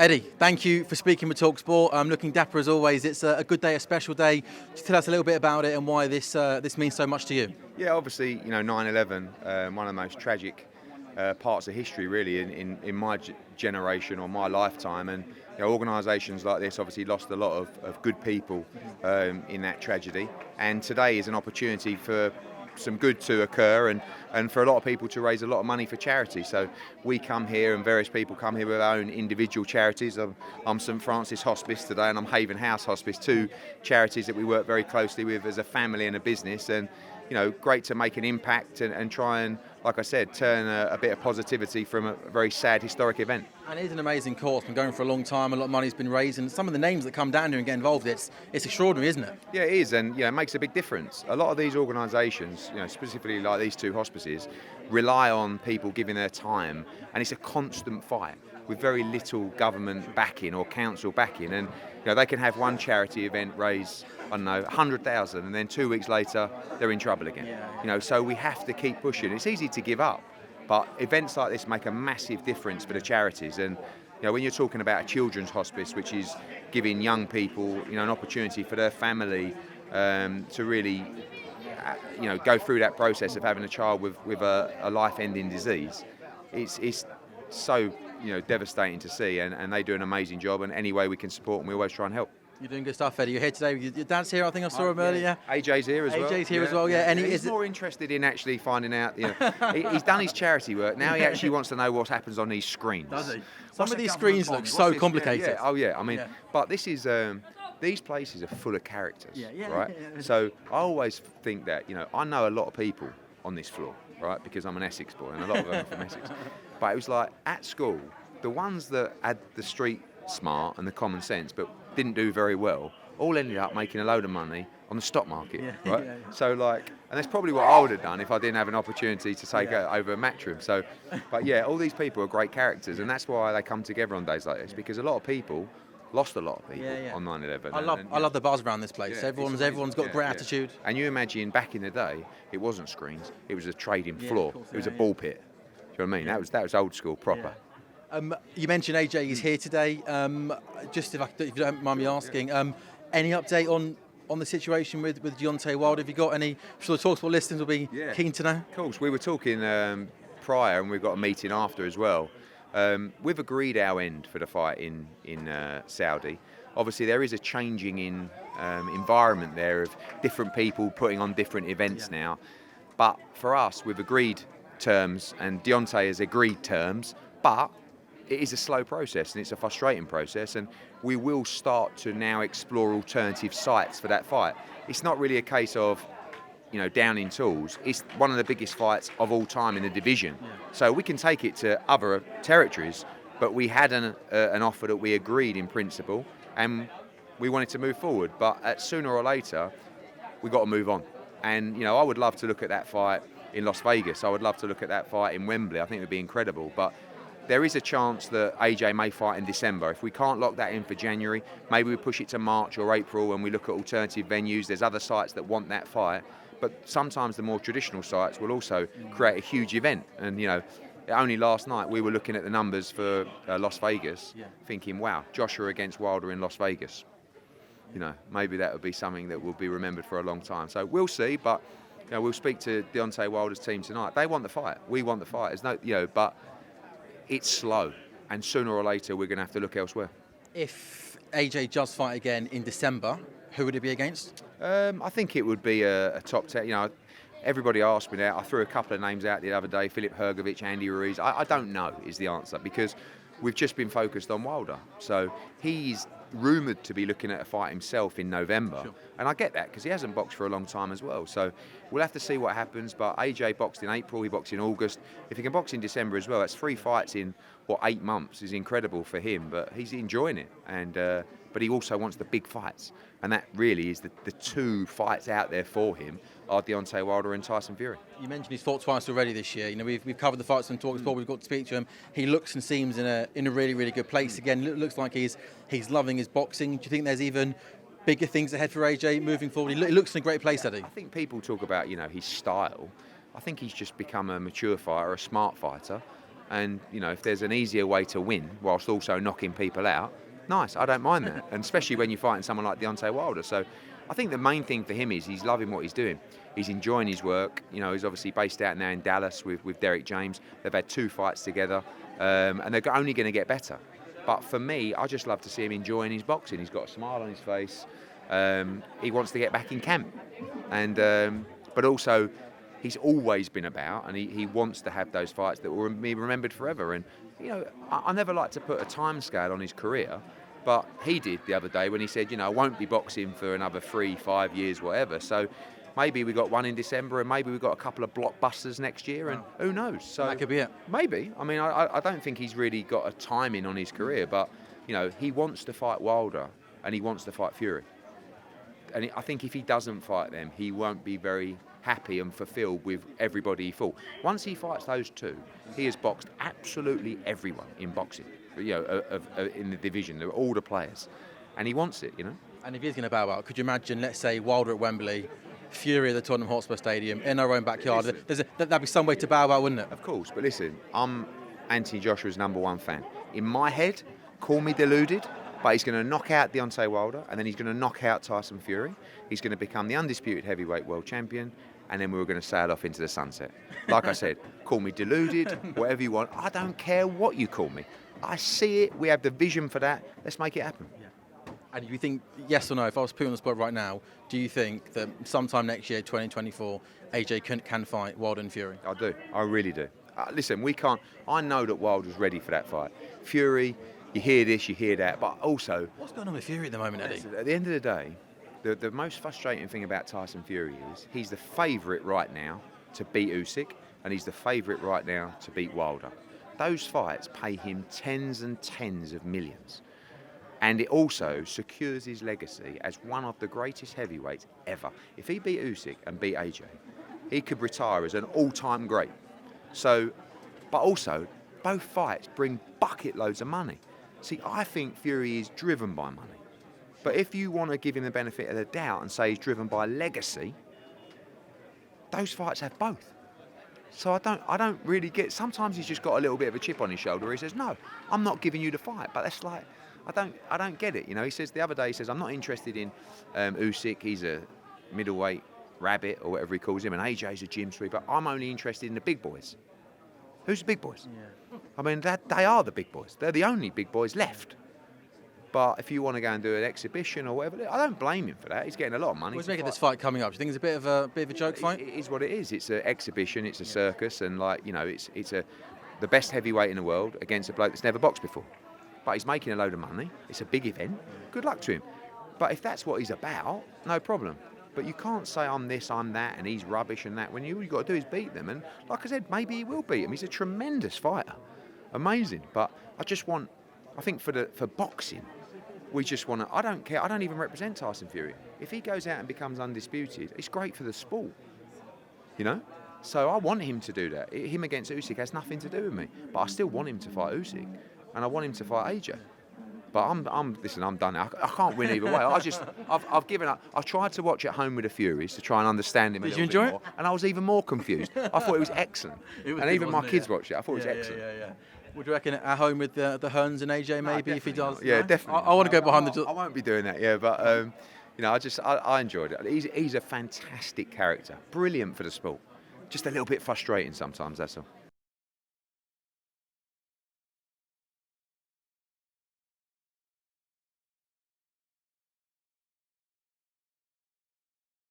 Eddie, thank you for speaking with talkSPORT. I'm looking dapper as always. It's a good day, a special day. Just tell us a little bit about it and why this means so much to you. Yeah, obviously, 9/11, one of the most tragic parts of history, really, in my generation or my lifetime. And organisations like this obviously lost a lot of good people in that tragedy. And today is an opportunity for some good to occur and for a lot of people to raise a lot of money for charity. So we come here and various people come here with their own individual charities. I'm St Francis Hospice today and I'm Haven House Hospice, two charities that we work very closely with as a family and a business. And great to make an impact and try and, like I said, turn a bit of positivity from a very sad historic event. And it is an amazing cause, been going for a long time, a lot of money's been raised, and some of the names that come down here and get involved, it's extraordinary, isn't it? Yeah, it is, and it makes a big difference. A lot of these organisations, specifically like these two hospices, rely on people giving their time, and it's a constant fight with very little government backing or council backing. And they can have one charity event raise, 100,000, and then 2 weeks later they're in trouble again. So we have to keep pushing. It's easy to give up, but events like this make a massive difference for the charities. And when you're talking about a children's hospice, which is giving young people an opportunity for their family to really go through that process of having a child with a life-ending disease, it's so devastating to see, and they do an amazing job, and any way we can support them, we always try and help. You're doing good stuff, Eddie. You're here today. Your dad's here, I think I saw him earlier. AJ's here as well. AJ's here as well, yeah. And he's more interested in actually finding out, he's done his charity work, now he actually wants to know what happens on these screens. Does he? Some of these screens look so complicated. But this is, these places are full of characters, right? So I always think that, I know a lot of people on this floor, right, because I'm an Essex boy and a lot of them are from Essex. But it was like, at school, the ones that had the street smart and the common sense but didn't do very well all ended up making a load of money on the stock market, right? So and that's probably what I would have done if I didn't have an opportunity to take over a Matchroom. So, but all these people are great characters, and that's why they come together on days like this, because a lot of people lost a lot of people on 9/11. I love the buzz around this place. Everyone's got great attitude. And you imagine back in the day, it wasn't screens; it was a trading floor. It was a ball pit. Do you know what I mean? That was old school, proper. You mentioned AJ is here today. Just if you don't mind me asking, any update on the situation with Deontay Wilder? Have you got any? I'm sure the talkSPORT listeners will be keen to know. Of course, we were talking prior, and we've got a meeting after as well. We've agreed our end for the fight in Saudi. Obviously, there is a changing in environment there of different people putting on different events now. But for us, we've agreed terms, and Deontay has agreed terms, but it is a slow process and it's a frustrating process, and we will start to now explore alternative sites for that fight. It's not really a case of down in tools. It's one of the biggest fights of all time in the division, so we can take it to other territories, but we had an offer that we agreed in principle and we wanted to move forward, but sooner or later we got to move on. And I would love to look at that fight in Las Vegas. I would love to look at that fight in Wembley. I think it would be incredible. But there is a chance that AJ may fight in December. If we can't lock that in for January, maybe we push it to March or April and we look at alternative venues. There's other sites that want that fight. But sometimes the more traditional sites will also create a huge event. And, only last night we were looking at the numbers for Las Vegas, thinking, wow, Joshua against Wilder in Las Vegas. Maybe that would be something that will be remembered for a long time. So we'll see, but we'll speak to Deontay Wilder's team tonight. They want the fight. We want the fight. There's but it's slow, and sooner or later we're going to have to look elsewhere. If AJ does fight again in December, who would it be against? I think it would be a top 10. Everybody asked me that. I threw a couple of names out the other day: Filip Hrgović, Andy Ruiz. I don't know is the answer, because we've just been focused on Wilder. So he's rumoured to be looking at a fight himself in November. And I get that, because he hasn't boxed for a long time as well. So we'll have to see what happens. But AJ boxed in April, he boxed in August. If he can box in December as well, that's 3 fights in, 8 months is incredible for him. But he's enjoying it. And but he also wants the big fights. And that really is the 2 fights out there for him are Deontay Wilder and Tyson Fury. You mentioned he's fought twice already this year. We've covered the fights on talkSPORT. We've got to speak to him. He looks and seems in a really, really good place again. Looks like he's loving his boxing. Do you think there's even bigger things ahead for AJ moving forward? He looks in a great place, Eddie. I think people talk about his style. I think he's just become a mature fighter, a smart fighter, And, you know, if there's an easier way to win whilst also knocking people out, nice, I don't mind that. And especially when you're fighting someone like Deontay Wilder. So I think the main thing for him is he's loving what he's doing. He's enjoying his work. You know, he's obviously based out now in Dallas with Derek James. They've had 2 fights together, and they're only going to get better. But for me, I just love to see him enjoying his boxing. He's got a smile on his face. He wants to get back in camp. And but also, he's always been about, and he wants to have those fights that will be remembered forever. And, you know, I never like to put a time scale on his career, but he did the other day when he said, you know, I won't be boxing for another 3-5 years, whatever. So maybe we got one in December, and maybe we got a couple of blockbusters next year, and who knows? So that could be it. Maybe. I mean, I don't think he's really got a timing on his career, but, you know, he wants to fight Wilder, and he wants to fight Fury. And I think if he doesn't fight them, he won't be very happy and fulfilled with everybody he fought. Once he fights those 2, he has boxed absolutely everyone in boxing, you know, in the division. They're all the players, and he wants it, you know. And if he's going to bow out, could you imagine, let's say, Wilder at Wembley, Fury at the Tottenham Hotspur Stadium, in our own backyard? That'd be some way to bow out, wouldn't it? Of course, but listen, I'm Anthony Joshua's #1 fan. In my head, call me deluded, but he's going to knock out Deontay Wilder, and then he's going to knock out Tyson Fury. He's going to become the undisputed heavyweight world champion, and then we were going to sail off into the sunset. Like I said, call me deluded, whatever you want. I don't care what you call me. I see it. We have the vision for that. Let's make it happen. Yeah. And you think, yes or no, if I was put on the spot right now, do you think that sometime next year, 2024, AJ can fight Wilder and Fury? I do. I really do. Listen, we can't. I know that Wilder's ready for that fight. Fury, you hear this, you hear that, but also... What's going on with Fury at the moment, Eddie? At the end of the day, the most frustrating thing about Tyson Fury is he's the favourite right now to beat Usyk, and he's the favourite right now to beat Wilder. Those fights pay him tens and tens of millions. And it also secures his legacy as one of the greatest heavyweights ever. If he beat Usyk and beat AJ, he could retire as an all-time great. So, but also, both fights bring bucket loads of money. See, I think Fury is driven by money. But if you want to give him the benefit of the doubt and say he's driven by legacy, those fights have both. So I don't really get. Sometimes he's just got a little bit of a chip on his shoulder. He says, "No, I'm not giving you the fight." But that's like, I don't get it. You know, he says the other day, he says, "I'm not interested in Usyk. He's a middleweight rabbit or whatever he calls him, and AJ's a gym sweeper. I'm only interested in the big boys." Who's the big boys? Yeah. I mean, they are the big boys. They're the only big boys left. But if you want to go and do an exhibition or whatever, I don't blame him for that. He's getting a lot of money. What's making this fight coming up? Do you think it's a bit of a joke fight? It is what it is. It's an exhibition. It's a circus, and like, you know, it's the best heavyweight in the world against a bloke that's never boxed before. But he's making a load of money. It's a big event. Good luck to him. But if that's what he's about, no problem. But you can't say I'm this, I'm that, and he's rubbish and that. When all you've got to do is beat them. And like I said, maybe he will beat him. He's a tremendous fighter, amazing. But I think for boxing, we just want to. I don't care. I don't even represent Tyson Fury. If he goes out and becomes undisputed, it's great for the sport. You know? So I want him to do that. Him against Usyk has nothing to do with me. But I still want him to fight Usyk. And I want him to fight AJ. But I'm done now. I can't win either way. I've given up. I've tried to watch at home with the Furies to try and understand him a little bit more. And I was even more confused. I thought it was excellent. And even my kids watched it. I thought it was excellent. Yeah. Would you reckon at home with the Hearns and AJ maybe if he does? Yeah, definitely. I want to go behind the... I won't be doing that, yeah, but you know, I enjoyed it. He's a fantastic character. Brilliant for the sport. Just a little bit frustrating sometimes, that's all.